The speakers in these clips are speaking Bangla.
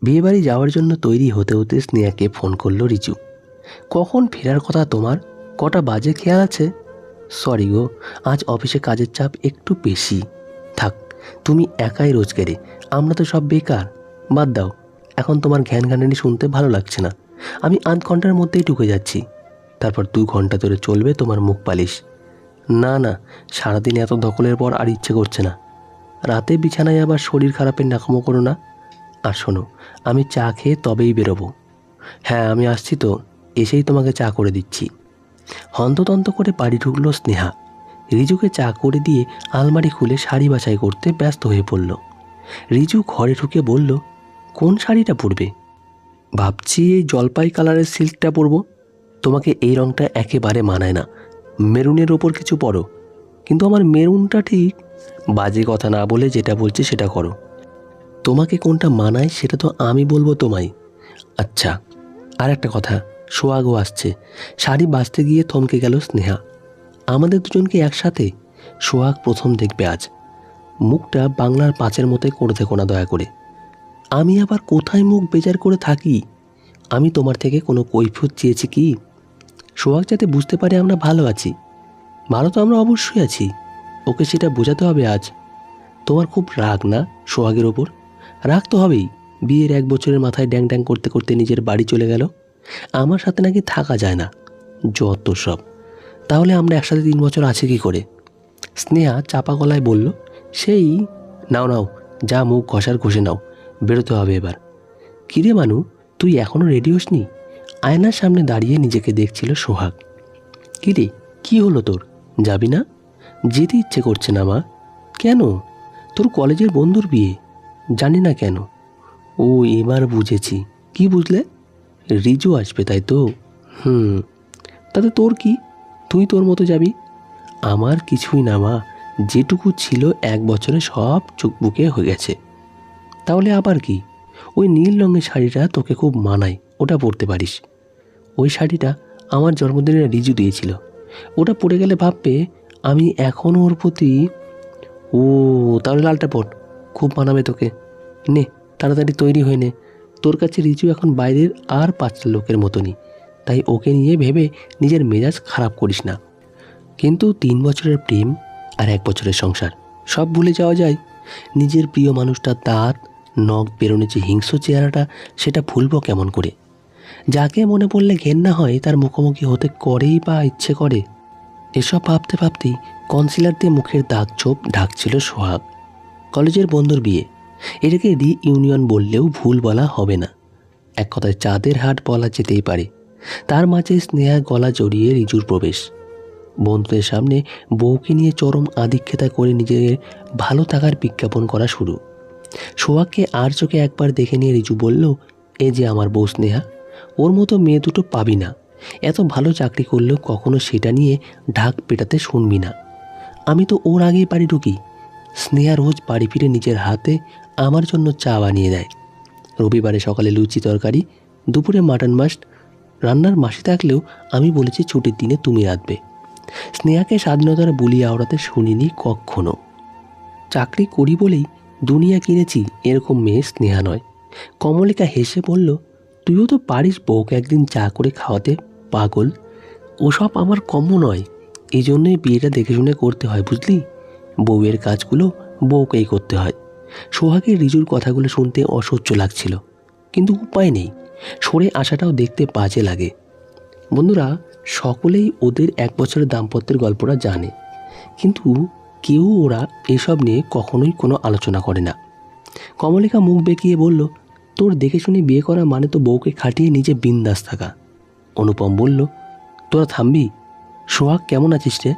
বিয়েবাড়ি যাওয়ার জন্য তৈরি হতে হতে স্নেহাকে ফোন করলো রিজু। কখন ফেরার কথা তোমার? কটা বাজে খেয়াল আছে? সরি গো, আজ অফিসে কাজের চাপ একটু বেশি। থাক, তুমি একাই রোজগারে, আমরা তো সব বেকার। বাদ দাও, এখন তোমার ঘ্যান ঘ্যানানি শুনতে ভালো লাগছে না। আমি আধ ঘন্টার মধ্যেই ঢুকে যাচ্ছি। তারপর 2 ঘন্টা ধরে চলবে তোমার মুখ পালিশ। না না, সারাদিন এত দখলের পর আর ইচ্ছে করছে না। রাতে বিছানায় আবার শরীর খারাপের নাকামো করো না। আর শোনো, আমি চা খেয়ে তবেই বেরোবো। হ্যাঁ, আমি আসছি তো, এসেই তোমাকে চা করে দিচ্ছি। হন্ততন্ত করে বাড়ি ঢুকলো স্নেহা। রিজুকে চা করে দিয়ে আলমারি খুলে শাড়ি বাছাই করতে ব্যস্ত হয়ে পড়ল। রিজু ঘরে ঢুকে বলল, কোন শাড়িটা পরবে? ভাবছি এই জলপাই কালারের সিল্কটা পরবো। তোমাকে এই রঙটা একেবারে মানায় না, মেরুনের ওপর কিছু পরো। কিন্তু আমার মেরুনটা ঠিক। বাজে কথা না বলে যেটা বলছি সেটা করো। তোমাকে কোনটা মানায় সেটা তো আমি বলবো তোমায়। আচ্ছা, আর একটা কথা, সোহাগও আসছে। শাড়ি বাছতে গিয়ে থমকে গেল স্নেহা। আমাদের দুজনকে একসাথে? সোহাগ প্রথম দেখবে আজ। মুখটা বাংলার 5-এর মতোই করে থেকো না দয়া করে। আমি আবার কোথায় মুখ বেজার করে থাকি? আমি তোমার থেকে কোনো কৈফিয়ত চেয়েছি কি? সোহাগ যাতে বুঝতে পারে আমরা ভালো আছি। ভালো তো আমরা অবশ্যই আছি, ওকে সেটা বোঝাতে হবে আজ। তোমার খুব রাগ না সোহাগের ওপর? রাগ তো হবেই। বিয়ের 1 বছরের মাথায় ড্যাং ড্যাং করতে করতে নিজের বাড়ি চলে গেল। আমার সাথে নাকি থাকা যায় না। যত সব। তাহলে আমরা একসাথে 3 বছর আছি কি করে? স্নেহা চাপা গলায় বলল, সেই। নাও নাও, যা মুখ ঘষার ঘষে নাও, বেরোতে হবে এবার। কিরে মানু, তুই এখনও রেডি হসনি? আয়নার সামনে দাঁড়িয়ে নিজেকে দেখছিল সোহাগ। কিরে, কি হলো তোর? যাবি না? যেতে ইচ্ছে করছে না মা। কেন? তোর কলেজের বন্ধুর বিয়ে। জানি না কেন। ও, এবার বুঝেছি। কি বুঝলে? রিজু আসবে তাই তো? তাতে তোর কি? তুই তোর মতো যাবি। আমার কিছুই না মা, যেটুকু ছিল 1 বছরে সব চোখ বুকে হয়ে গেছে। তাহলে আবার কি? ওই নীল রঙের শাড়িটা তোকে খুব মানায়, ওটা পরতে পারিস। ওই শাড়িটা আমার জন্মদিনে রিজু দিয়েছিল। ওটা পরে গেলে ভাববে আমি এখনও ওর প্রতি। ও, তাহলে লালটা পর, খুব মানাবে তোকে। নে, তাড়াতাড়ি তৈরি হয়ে নে। তোর কাছে রিজু এখন বাইরের আর 5টা লোকের মতনই, তাই ওকে নিয়ে ভেবে নিজের মেজাজ খারাপ করিস না। কিন্তু 3 বছরের প্রেম আর 1 বছরের সংসার সব ভুলে যাওয়া যায়? নিজের প্রিয় মানুষটার দাঁত নখ বেরোনে যে হিংস্র চেহারাটা, সেটা ভুলবো কেমন করে? যাকে মনে পড়লে ঘেন্না হয় তার মুখোমুখি হতে করেই বা ইচ্ছে করে। এসব ভাবতে ভাবতেই কনসিলার দিয়ে মুখের দাগ ছোপ ঢাকছিল সোহাগ। কলেজের বন্ধুর বিয়ে, এটাকে রিইউনিয়ন বললেও ভুল বলা হবে না। এক কথায় চাঁদের হাট বলা যেতেই পারে। তার মাঝে স্নেহা গলা জড়িয়ে রিজুর প্রবেশ। বন্ধুদের সামনে বউকে নিয়ে চরম আধিক্যতা করে নিজের ভালো থাকার বিজ্ঞাপন করা শুরু। সোহাগকে আর চোখে একবার দেখে নিয়ে রিজু বলল, এ যে আমার বউ স্নেহা, ওর মতো মেয়ে দুটো পাবি না। এত ভালো চাকরি করলেও কখনো সেটা নিয়ে ঢাক পেটাতে শুনবি না। আমি তো ওর আগেই বাড়ি ঢুকি। স্নেহা রোজ বাড়ি ফিরে নিজের হাতে আমার জন্য চা বানিয়ে দেয়। রবিবারে সকালে লুচি তরকারি, দুপুরে মাটন মাছ রান্নার মাসি থাকলেও আমি বলেছি ছুটির দিনে তুমি রাঁধবে। স্নেহাকে স্বাধীনতার বুলি আওড়াতে শুনিনি কখনো। চাকরি করি বলেই দুনিয়া কিনেছি এরকম মেয়ে স্নেহা নয়। কমলিকা হেসে বলল, তুইও তো পারিস বউকে একদিন চা করে খাওয়াতে। পাগল, ওসব আমার কম্য নয়। এই জন্যই বিয়েটা দেখে শুনে করতে হয়, বুঝলি? বউয়ের কাজগুলো বউকেই করতে হয়। সোহাগের রিজুর কথাগুলো শুনতে অসহ্য লাগছিল, কিন্তু উপায় নেই। সরে আসাটাও দেখতে বাজে লাগে। বন্ধুরা, সকলেই ওদের 1 বছরের দাম্পত্যের গল্পটা জানে, কিন্তু কেউ ওরা এসব নিয়ে কখনোই কোনো আলোচনা করে না। কমলিকা মুখ বেঁকিয়ে বলল, তোর দেখে শুনে বিয়ে করা মানে তো বউকে খাটিয়ে নিজে বিন্দাস থাকা। অনুপম বলল, তোরা থামবি? সোহাগ কেমন আছিস রে?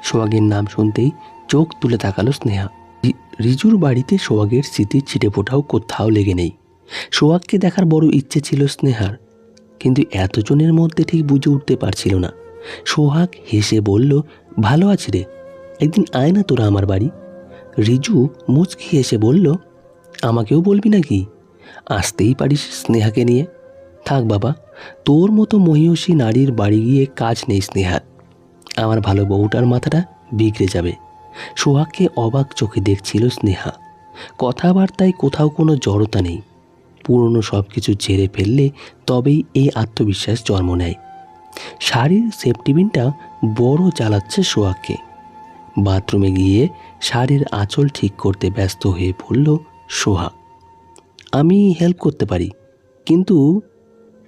সোহাগের নাম শুনতেই চোখ তুলে তাকালো স্নেহা। রিজুর বাড়িতে সোহাগের স্মৃতির ছিটে ফোটাও কোথাও লেগে নেই। সোহাগকে দেখার বড় ইচ্ছে ছিল স্নেহার, কিন্তু এতজনের মধ্যে ঠিক বুঝে উঠতে পারছিল না। সোহাগ হেসে বলল, ভালো আছি রে, একদিন আয় না তোরা আমার বাড়ি। রিজু মুচকি হেসে বলল, আমাকেও বলবি নাকি? আসতেই পারিস স্নেহাকে নিয়ে। থাক বাবা, তোর মতো মহিষী নারীর বাড়ি গিয়ে কাজ নেই স্নেহার। আমার ভালো বউটার মাথাটা বিগড়ে যাবে। সোহাগকে অবাক চোখে দেখছিল স্নেহা। কথাবার্তায় কোথাও কোনো জড়তা নেই, পুরনো সব কিছু ঝেড়ে ফেললে তবেই এই আত্মবিশ্বাস জন্ম নেয়। শাড়ির সেফটি পিনটা বড় জ্বালাচ্ছে সোহাগকে। বাথরুমে গিয়ে শাড়ির আঁচল ঠিক করতে ব্যস্ত হয়ে পড়ল সোহাগ। আমি হেল্প করতে পারি, কিন্তু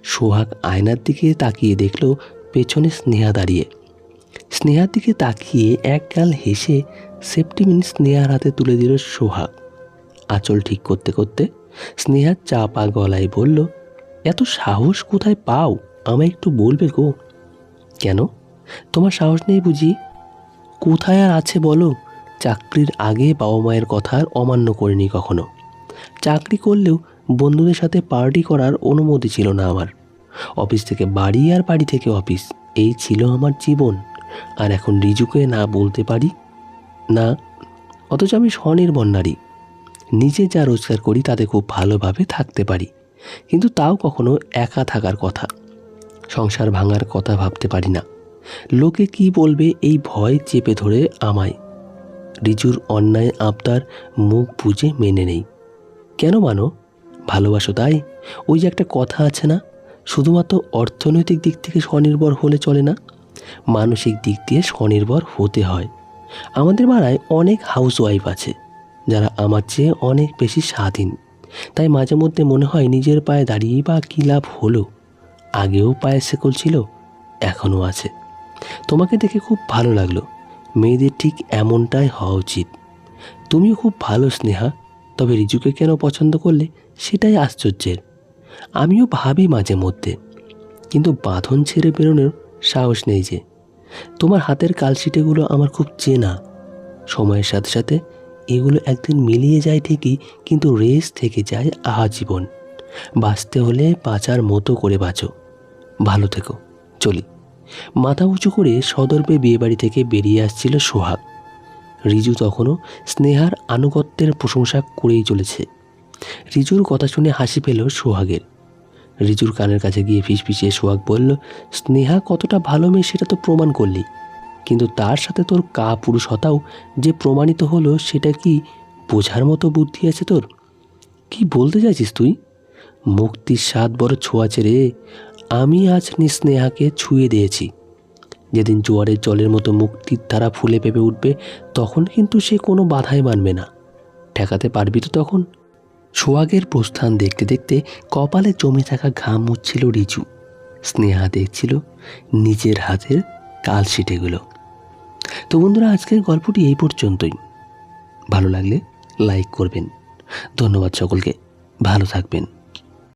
সোহাগ আয়নার দিকে তাকিয়ে দেখল পেছনে স্নেহা দাঁড়িয়ে। স্নেহার দিকে তাকিয়ে এক গাল হেসে সেফটি পিন স্নেহার হাতে তুলে দিল সোহাগ। আঁচল ঠিক করতে করতে স্নেহার চাপা গলায় বলল, এত সাহস কোথায় পাও? আমায় একটু বলবে গো। কেন, তোমার সাহস নেই বুঝি? কোথায় আর আছে বলো? চাকরির আগে বাবা মায়ের কথা আর অমান্য করিনি কখনো। চাকরি করলেও বন্ধুদের সাথে পার্টি করার অনুমতি ছিল না আমার। অফিস থেকে বাড়ি আর বাড়ি থেকে অফিস, এই ছিল আমার জীবন। আর এখন রিজুকে না বলতে পারি না, অথচ আমি স্বনির্ভর নারী। নিজে যা রোজগার করি তাতে খুব ভালোভাবে থাকতে পারি, কিন্তু তাও কখনো একা থাকার কথা, সংসার ভাঙার কথা ভাবতে পারি না। লোকে কি বলবে এই ভয় চেপে ধরে আমায়। রিজুর অন্যায় আবদার মুখ বুজে মেনে নেই। কেন মানো? ভালোবাসো তাই? ওই যে একটা কথা আছে না, শুধুমাত্র অর্থনৈতিক দিক থেকে স্বনির্ভর হলে চলে না, মানসিক দিক দিয়ে স্বনির্ভর হতে হয়। আমাদের পাড়ায় অনেক হাউসওয়াইফ আছে যারা আমার চেয়ে অনেক বেশি স্বাধীন। তাই মাঝে মধ্যে মনে হয় নিজের পায়ে দাঁড়িয়ে বা কী লাভ হলো। আগেও পায়ে শেকল ছিল, এখনও আছে। তোমাকে দেখে খুব ভালো লাগলো। মেয়েদের ঠিক এমনটাই হওয়া উচিত। তুমিও খুব ভালো স্নেহা, তবে রিজুকে কেন পছন্দ করলে সেটাই আশ্চর্যের। আমিও ভাবি মাঝে মধ্যে, কিন্তু বাঁধন ছেড়ে বেরোনোর সাহস নেই যে। তোমার হাতের কালশিটেগুলো আমার খুব চেনা। সময়ের সাথে সাথে এগুলো একদিন মিলিয়ে যায় ঠিকই, কিন্তু রেস থেকে যায় আজীবন। বাঁচতে হলে বাঁচার মতো করে বাঁচো। ভালো থেকো, চলি। মাথা উঁচু করে সদর্পে বিয়েবাড়ি থেকে বেরিয়ে আসছিল সোহাগ। রিজু তখনও স্নেহার আনুগত্যের প্রশংসা করেই চলেছে। রিজুর কথা শুনে হাসি পেল সোহাগের। রিজুর কানের কাছে গিয়ে ফিসফিসিয়ে সোহাগ বলল, স্নেহা কতটা ভালো মেয়ে সেটা তো প্রমাণ করলি, কিন্তু তার সাথে তোর কাপুরুষতাও যে প্রমাণিত হলো, সেটা কি বোঝার মতো বুদ্ধি আছে তোর? কি বলতে চাইছিস তুই? মুক্তির স্বাদ বড় ছোঁয়াচে রে। আমি আজ স্নেহাকে ছুঁয়ে দিয়েছি। যেদিন জোয়ারের জলের মতো মুক্তির ধারা ফুলে পেঁপে উঠবে, তখন কিন্তু সে কোনো বাধাই মানবে না। ঠেকাতে পারবি তো তখন? সোহাগের প্রস্থান দেখতে দেখতে কপালে জমে থাকা ঘাম মুছছিল রিজু। স্নেহা দেখছিল নিজের হাতের কালশিটেগুলো। তো বন্ধুরা, আজকের গল্পটি এই পর্যন্তই। ভালো লাগলে লাইক করবেন। ধন্যবাদ সকলকে। ভালো থাকবেন।